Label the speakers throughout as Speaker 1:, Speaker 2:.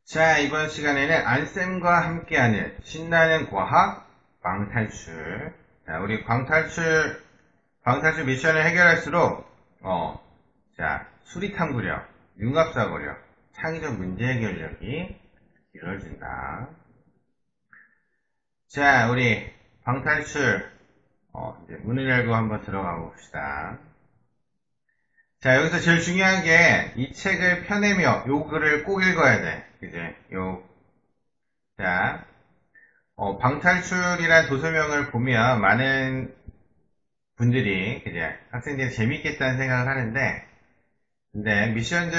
Speaker 1: 자, 이번 시간에는 안쌤과 함께하는 신나는 과학 방탈출. 자, 우리 방탈출 미션을 해결할수록, 수리탐구력, 융합사고력, 창의적 문제 해결력이 길어진다. 자, 우리 방탈출, 이제 문을 열고 한번 들어가 봅시다. 자, 여기서 제일 중요한 게, 이 책을 펴내며 요 글을 꼭 읽어야 돼. 그제? 자, 방탈출이란 도서명을 보면 많은 분들이, 그제? 학생들이 재밌겠다는 생각을 하는데, 근데 미션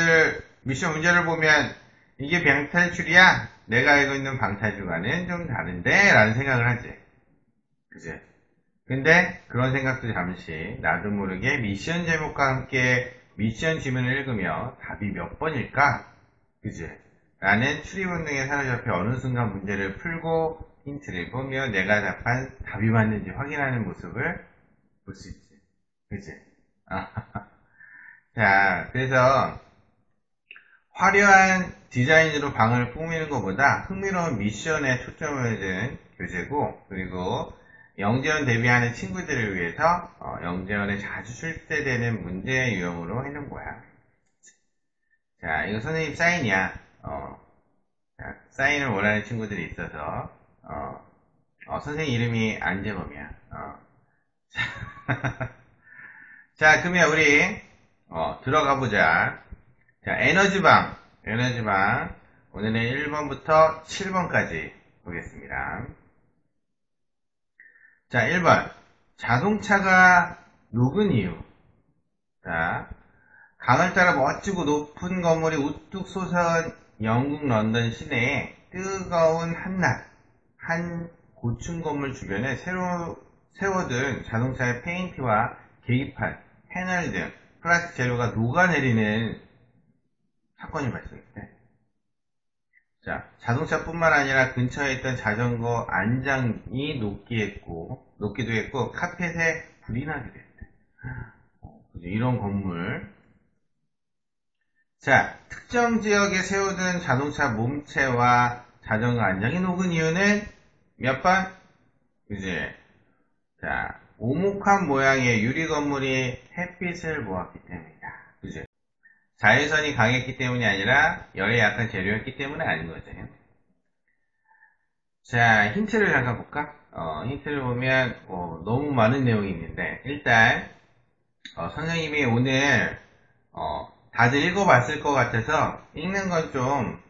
Speaker 1: 문제를 보면, 이게 방탈출이야? 내가 알고 있는 방탈출과는 좀 다른데? 라는 생각을 하지. 그제? 근데 그런 생각도 잠시 나도 모르게 미션 제목과 함께 미션 지문을 읽으며 답이 몇 번일까? 그지? 라는 추리본능에 사로잡혀 어느 순간 문제를 풀고 힌트를 보며 내가 답한 답이 맞는지 확인하는 모습을 볼 수 있지. 그지? 자, 그래서 화려한 디자인으로 방을 꾸미는 것보다 흥미로운 미션에 초점을 둔 교재고, 그리고 영재원 대비하는 친구들을 위해서 영재원에 자주 출제되는 문제 유형으로 해놓은 거야. 자, 이거 선생님 사인이야. 자, 사인을 원하는 친구들이 있어서 선생님 이름이 안재범이야. 자, 그러면 우리 들어가 보자. 자, 에너지방 오늘은 1번부터 7번까지 보겠습니다. 자, 1번. 자동차가 녹은 이유. 자, 강을 따라 멋지고 높은 건물이 우뚝 솟아온 영국 런던 시내에 뜨거운 한낮, 한 고층 건물 주변에 세워둔 자동차의 페인트와 계기판, 패널 등 플라스틱 재료가 녹아내리는 사건이 발생했대. 자, 자동차뿐만 아니라 근처에 있던 자전거 안장이 녹기도 했고, 카펫에 불이 나게 됐대. 이런 건물. 자, 특정 지역에 세워둔 자동차 몸체와 자전거 안장이 녹은 이유는 몇 번? 그지? 자, 오목한 모양의 유리 건물이 햇빛을 모았기 때문이다. 그지? 자외선이 강했기 때문이 아니라 열에 약한 재료였기 때문은 아닌 거지. 자, 힌트를 잠깐 볼까? 힌트를 보면 너무 많은 내용이 있는데, 일단 선생님이 오늘 다들 읽어봤을 것 같아서 읽는 건 좀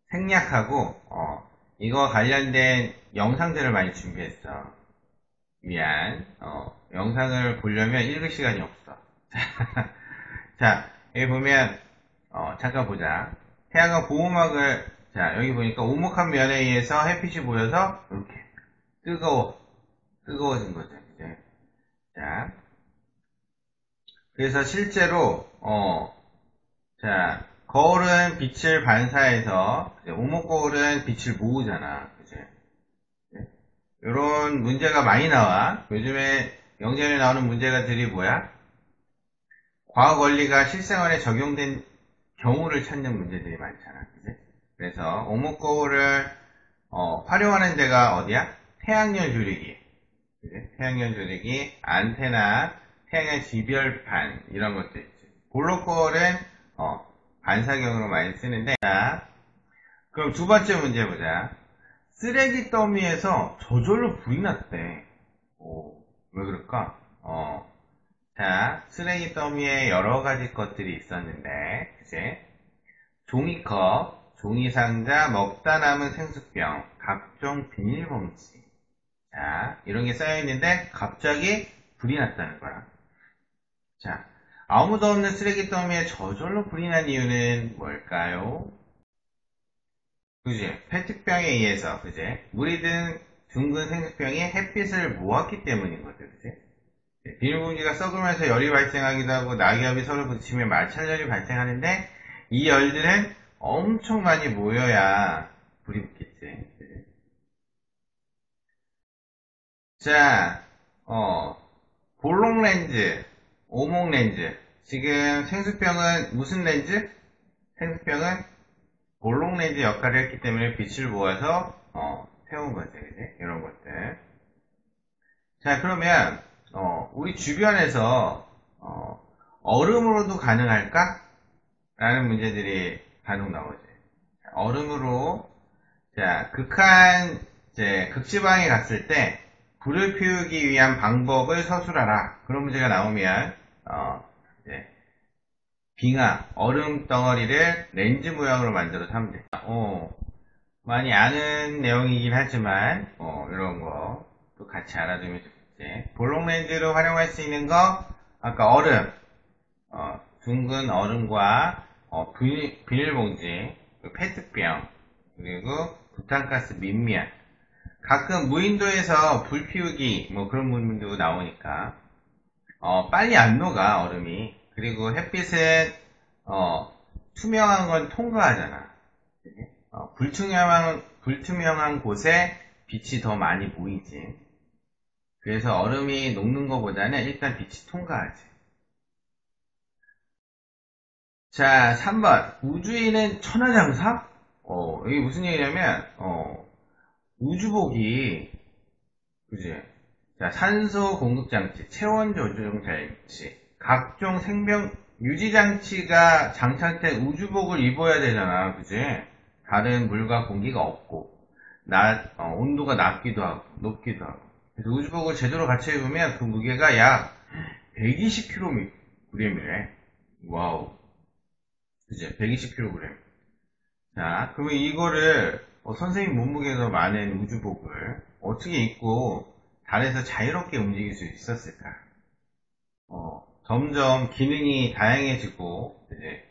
Speaker 1: 생략하고 이거 관련된 영상들을 많이 준비했어. 미안. 영상을 보려면 읽을 시간이 없어. 자, 여기 보면 잠깐 보자. 태양광 보호막을, 자, 여기 보니까 오목한 면에 의해서 햇빛이 보여서 이렇게 뜨거워진 거죠. 이제. 자, 그래서 실제로 자, 거울은 빛을 반사해서 오목거울은 빛을 모으잖아. 그치? 이런 문제가 많이 나와. 요즘에 영재원에 나오는 문제가들이 뭐야? 과학 원리가 실생활에 적용된 경우를 찾는 문제들이 많잖아. 그치? 그래서 오목거울을 활용하는 데가 어디야? 태양열 조리기. 그치? 태양열 조리기, 안테나, 태양열 지별판 이런 것도 있지. 볼록거울은 반사경으로 많이 쓰는데, 자, 그럼 두 번째 문제 보자. 쓰레기 더미에서 저절로 불이 났대. 왜 그럴까? 자, 쓰레기 더미에 여러 가지 것들이 있었는데, 그치? 종이컵, 종이상자, 먹다 남은 생수병, 각종 비닐봉지. 자, 이런 게 쌓여있는데, 갑자기 불이 났다는 거야. 자, 아무도 없는 쓰레기 더미에 저절로 불이 난 이유는 뭘까요? 그지? 페트병에 의해서, 그지? 물이 든 둥근 생수병이 햇빛을 모았기 때문인 거죠, 그지? 비닐봉지가 썩으면서 열이 발생하기도 하고 낙엽이 서로 부딪히며 마찰열이 발생하는데 이 열들은 엄청 많이 모여야 불이 붙겠지. 그지? 자, 볼록 렌즈, 오목 렌즈. 지금 생수병은 무슨 렌즈? 생수병은 볼록 렌즈 역할을 했기 때문에 빛을 모아서 세운 거지, 그지? 이런 것들. 자, 그러면 우리 주변에서 얼음으로도 가능할까? 라는 문제들이 간혹 나오지. 얼음으로, 자, 이제 극지방에 갔을 때 불을 피우기 위한 방법을 서술하라. 그런 문제가 나오면 이제 빙하, 얼음 덩어리를 렌즈 모양으로 만들어서 하면 돼. 많이 아는 내용이긴 하지만 이런 거 또 같이 알아두면 좋겠지. 볼록 렌즈로 활용할 수 있는 거, 아까 얼음, 둥근 얼음과 비닐봉지, 페트병, 그리고 부탄가스 밑면. 가끔 무인도에서 불 피우기 뭐 그런 부분도 나오니까 빨리 안 녹아 얼음이. 그리고 햇빛은 투명한 건 통과하잖아. 불투명한 곳에 빛이 더 많이 보이지. 그래서 얼음이 녹는 것보다는 일단 빛이 통과하지. 자, 3번. 우주인은 천하장사? 이게 무슨 얘기냐면, 우주복이, 그지? 자, 산소 공급장치, 체온 조정장치, 각종 생명 유지장치가 장착된 우주복을 입어야 되잖아. 그지? 다른 물과 공기가 없고, 온도가 낮기도 하고, 높기도 하고. 그래서 우주복을 제대로 갖춰 입으면 그 무게가 약 120kg이래. 와우. 그지? 120kg. 자, 그러면 이거를 선생님 몸무게가 더 많은 우주복을 어떻게 입고 달에서 자유롭게 움직일 수 있었을까? 점점 기능이 다양해지고 이제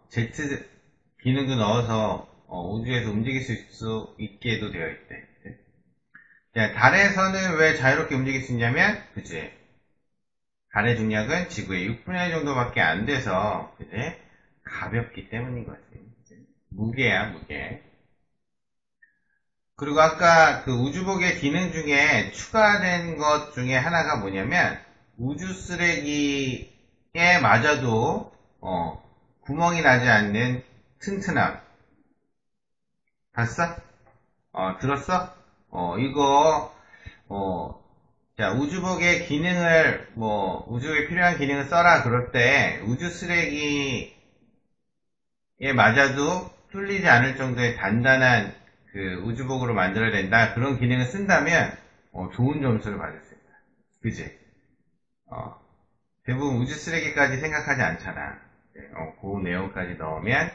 Speaker 1: 제트 기능도 넣어서 우주에서 움직일 수 있게도 되어 있대. 그치? 자, 달에서는 왜 자유롭게 움직일 수 있냐면, 그치? 달의 중력은 지구의 6분의 1 정도밖에 안 돼서, 그치? 가볍기 때문인 거지. 무게야, 무게. 그리고 아까 그 우주복의 기능 중에 추가된 것 중에 하나가 뭐냐면, 우주 쓰레기에 맞아도, 구멍이 나지 않는 튼튼함. 봤어? 들었어? 이거, 자, 우주복의 기능을, 우주에 필요한 기능을 써라 그럴 때, 우주 쓰레기에 맞아도 뚫리지 않을 정도의 단단한 그 우주복으로 만들어야 된다. 그런 기능을 쓴다면, 좋은 점수를 받을 수 있다. 그지? 대부분 우주 쓰레기까지 생각하지 않잖아. 그 내용까지 넣으면,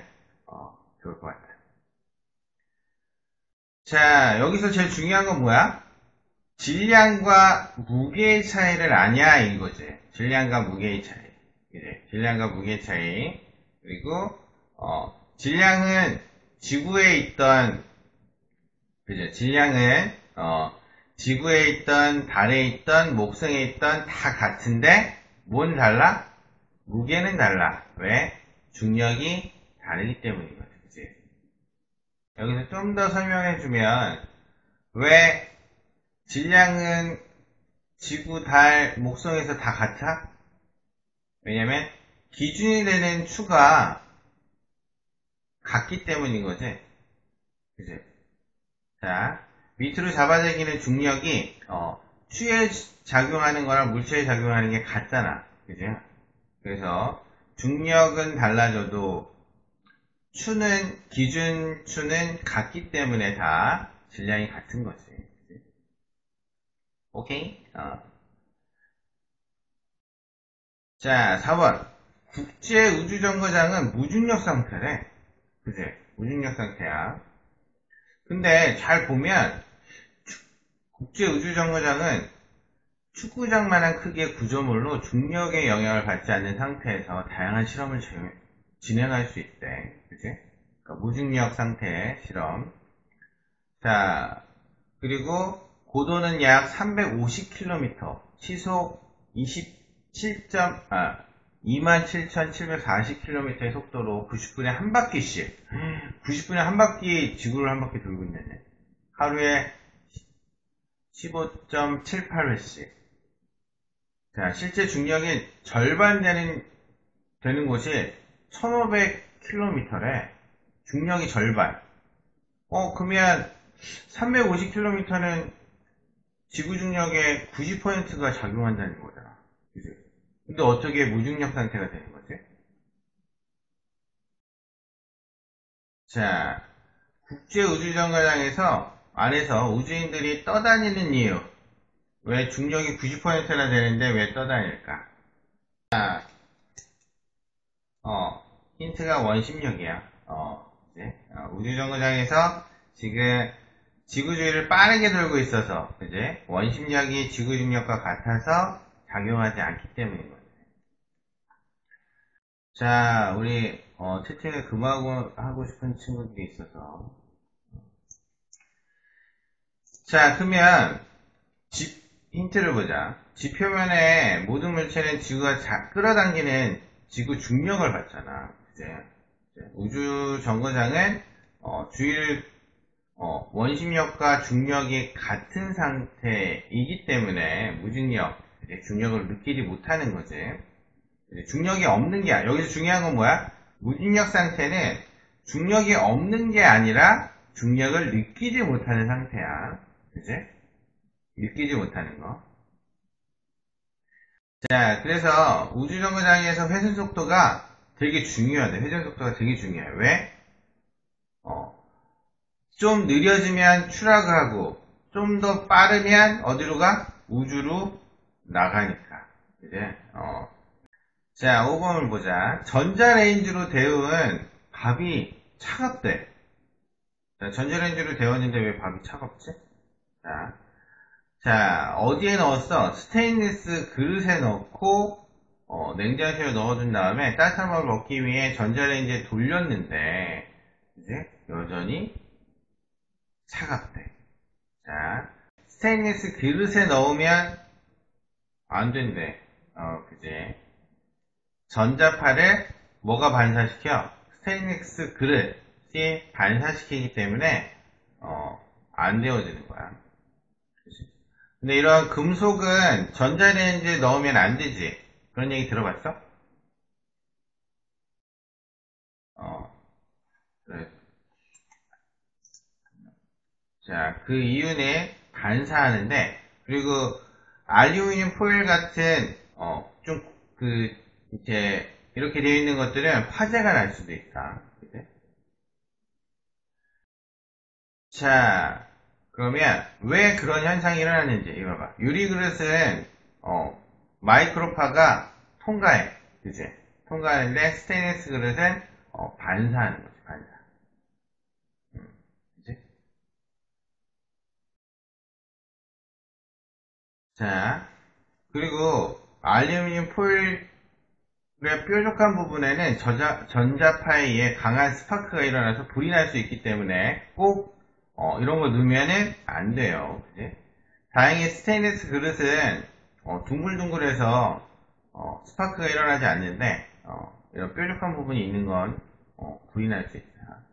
Speaker 1: 좋을 것 같아. 자, 여기서 제일 중요한 건 뭐야? 질량과 무게의 차이를 아냐 이거지. 질량과 무게의 차이. 그지? 질량과 무게의 차이. 그리고 질량은 지구에 있던, 그죠? 질량은 지구에 있던, 달에 있던, 목성에 있던 다 같은데 뭔 달라? 무게는 달라. 왜? 중력이 다르기 때문인 거지. 그치? 여기서 좀 더 설명해주면 왜 질량은 지구, 달, 목성에서 다 같아? 왜냐면 기준이 되는 추가 같기 때문인 거지. 그치? 자, 밑으로 잡아당기는 중력이 추에 작용하는 거랑 물체에 작용하는 게 같잖아. 그지? 그래서 중력은 달라져도 기준 추는 같기 때문에 다 질량이 같은 거지. 그치? 오케이? 자, 4번. 국제우주정거장은 무중력 상태래. 그지? 무중력 상태야. 근데 잘 보면 국제우주정거장은 축구장만한 크기의 구조물로 중력의 영향을 받지 않는 상태에서 다양한 실험을 진행할 수 있대. 그지? 그러니까 무중력 상태의 실험. 자, 그리고 고도는 약 350km, 시속 27,740km의 속도로 90분에 한 바퀴씩, 90분에 한 바퀴, 지구를 한 바퀴 돌고 있네. 하루에 15.78회씩. 자, 실제 중력의 절반 되는 곳이 1500km래. 중력이 절반. 그러면 350km는 지구 중력의 90%가 작용한다는 거잖아. 그치? 근데 어떻게 무중력 상태가 되는 거지? 자, 국제우주정거장에서 안에서 우주인들이 떠다니는 이유. 왜 중력이 90%나 되는데 왜 떠다닐까? 힌트가 원심력이야. 이제, 우주정거장에서 지금 지구주위를 빠르게 돌고 있어서, 이제, 원심력이 지구 중력과 같아서 작용하지 않기 때문인 거지. 자, 우리, 채팅을 하고 싶은 친구들이 있어서. 자, 그러면, 힌트를 보자. 지표면에 모든 물체는 지구가 끌어당기는 지구 중력을 받잖아. 이제 우주 정거장은 주위를 원심력과 중력이 같은 상태이기 때문에 무중력, 중력을 느끼지 못하는 거지. 중력이 없는 게 여기서 중요한 건 뭐야? 무중력 상태는 중력이 없는 게 아니라 중력을 느끼지 못하는 상태야. 그지? 느끼지 못하는 거. 자, 그래서 우주정거장에서 회전 속도가 되게 중요하대. 회전 속도가 되게 중요해. 왜? 좀 느려지면 추락을 하고, 좀 더 빠르면 어디로 가? 우주로 나가니까. 이제, 자, 5번을 보자. 전자레인지로 데운 밥이 차갑대. 자, 전자레인지로 데웠는데 왜 밥이 차갑지? 자, 어디에 넣었어? 스테인리스 그릇에 넣고, 냉장실에 넣어준 다음에 따뜻한 밥을 먹기 위해 전자레인지에 돌렸는데, 이제 여전히 차갑대. 자, 스테인리스 그릇에 넣으면 안 된대. 그지? 전자파를 뭐가 반사시켜? 스테인리스 그릇이 반사시키기 때문에, 안 데워지는 거야. 그치? 근데 이런 금속은 전자레인지에 넣으면 안 되지. 그런 얘기 들어봤어? 그래. 자, 그 이유는 반사하는데, 그리고 알루미늄 포일 같은, 좀, 이제, 이렇게 되어 있는 것들은 화재가 날 수도 있다. 그치? 자, 그러면 왜 그런 현상이 일어나는지, 이거 봐. 유리 그릇은, 마이크로파가 통과해. 그치? 통과하는데, 스테인리스 그릇은, 반사하는 거지, 반사. 그치? 자, 그리고 알루미늄 포일의 뾰족한 부분에는 전자파에 의해 강한 스파크가 일어나서 불이 날 수 있기 때문에 꼭 이런 거 넣으면은 안 돼요. 그치? 다행히 스테인리스 그릇은 둥글둥글해서 스파크가 일어나지 않는데 이런 뾰족한 부분이 있는 건 불이 날 수 있다.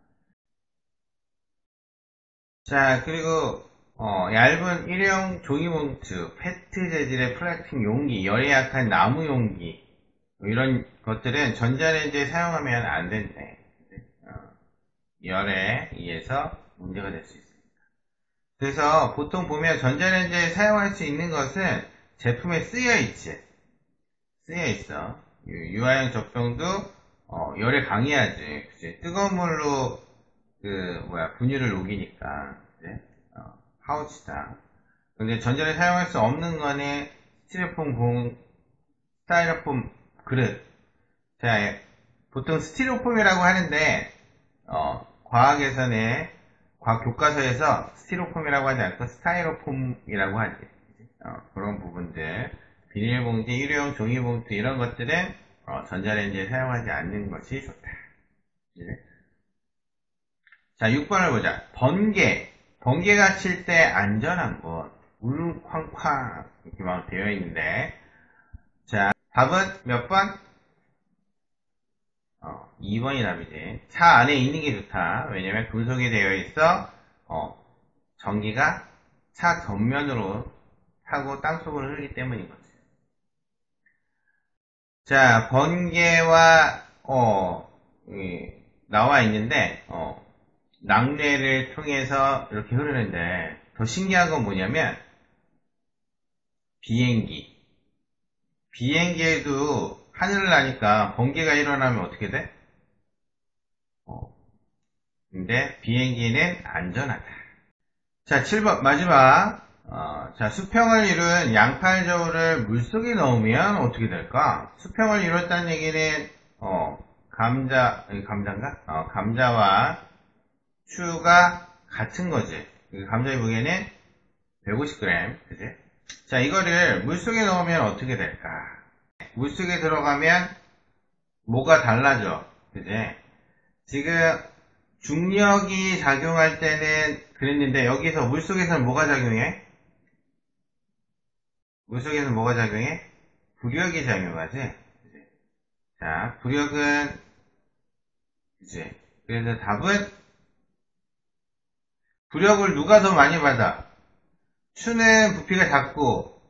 Speaker 1: 자, 그리고 얇은 일회용 종이봉투, 페트 재질의 플라스틱 용기, 열에 약한 나무 용기 뭐 이런 것들은 전자레인지에 사용하면 안 된대. 열에 의해서 문제가 될 수 있습니다. 그래서 보통 보면 전자레인지에 사용할 수 있는 것은 제품에 쓰여 있지. 쓰여 있어. 유아용 젖병도 열에 강해야지. 그치? 뜨거운 물로 분유를 녹이니까. 그치? 파우치다. 근데 전자를 사용할 수 없는 거는 스타이로폼 그릇. 자, 보통 스티로폼이라고 하는데, 과학에서는, 과학 교과서에서 스티로폼이라고 하지 않고 스타이로폼이라고 하지. 그런 부분들. 비닐봉지, 일회용 종이봉투 이런 것들은 전자레인지에 사용하지 않는 것이 좋다. 네. 자, 6번을 보자. 번개가 칠 때 안전한 곳. 울릉쾅쾅 이렇게 막 되어 있는데, 자, 답은 몇 번? 2번이 답이지. 차 안에 있는 게 좋다. 왜냐면 금속이 되어 있어, 전기가 차 겉면으로 타고 땅속으로 흐르기 때문인 거지. 자, 번개와, 나와 있는데 낙뢰를 통해서 이렇게 흐르는데 더 신기한 건 뭐냐면 비행기에도 하늘을 나니까 번개가 일어나면 어떻게 돼? 근데 비행기는 안전하다. 자, 7번 마지막. 자, 수평을 이룬 양팔저울을 물속에 넣으면 어떻게 될까? 수평을 이뤘다는 얘기는 감자인가? 감자와 추가 같은 거지. 감자의 무게는 150g, 그지? 자, 이거를 물속에 넣으면 어떻게 될까? 물속에 들어가면 뭐가 달라져, 그지? 지금 중력이 작용할 때는 그랬는데 여기서 물속에서는 뭐가 작용해? 물속에서는 뭐가 작용해? 부력이 작용하지? 그지? 자, 부력은 그지? 그래서 답은 부력을 누가 더 많이 받아? 추는 부피가 작고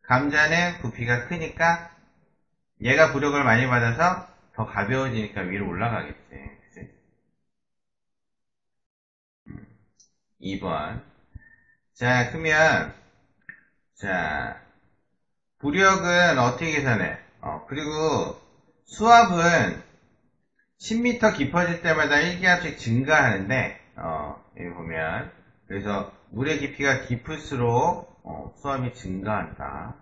Speaker 1: 감자는 부피가 크니까 얘가 부력을 많이 받아서 더 가벼워지니까 위로 올라가겠지. 그치? 2번. 자, 그러면 자, 부력은 어떻게 계산해? 그리고 수압은 10m 깊어질 때마다 1기압씩 증가하는데 여기 보면 그래서 물의 깊이가 깊을수록 수압이 증가한다.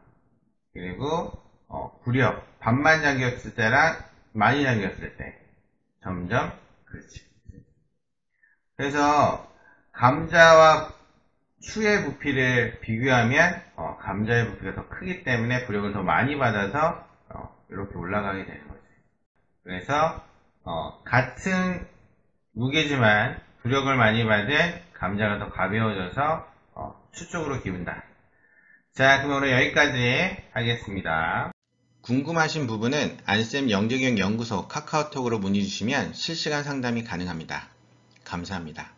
Speaker 1: 그리고 부력 반만 잠겼을 때랑 많이 잠겼을 때 점점 그렇지. 그래서 감자와 추의 부피를 비교하면 감자의 부피가 더 크기 때문에 부력을 더 많이 받아서 이렇게 올라가게 되는 거지. 그래서 같은 무게지만 부력을 많이 받은 감자가 더 가벼워져서 추 쪽으로 기운다. 자, 그럼 오늘 여기까지 하겠습니다. 궁금하신 부분은 안쌤 영재경 연구소 카카오톡으로 문의 주시면 실시간 상담이 가능합니다. 감사합니다.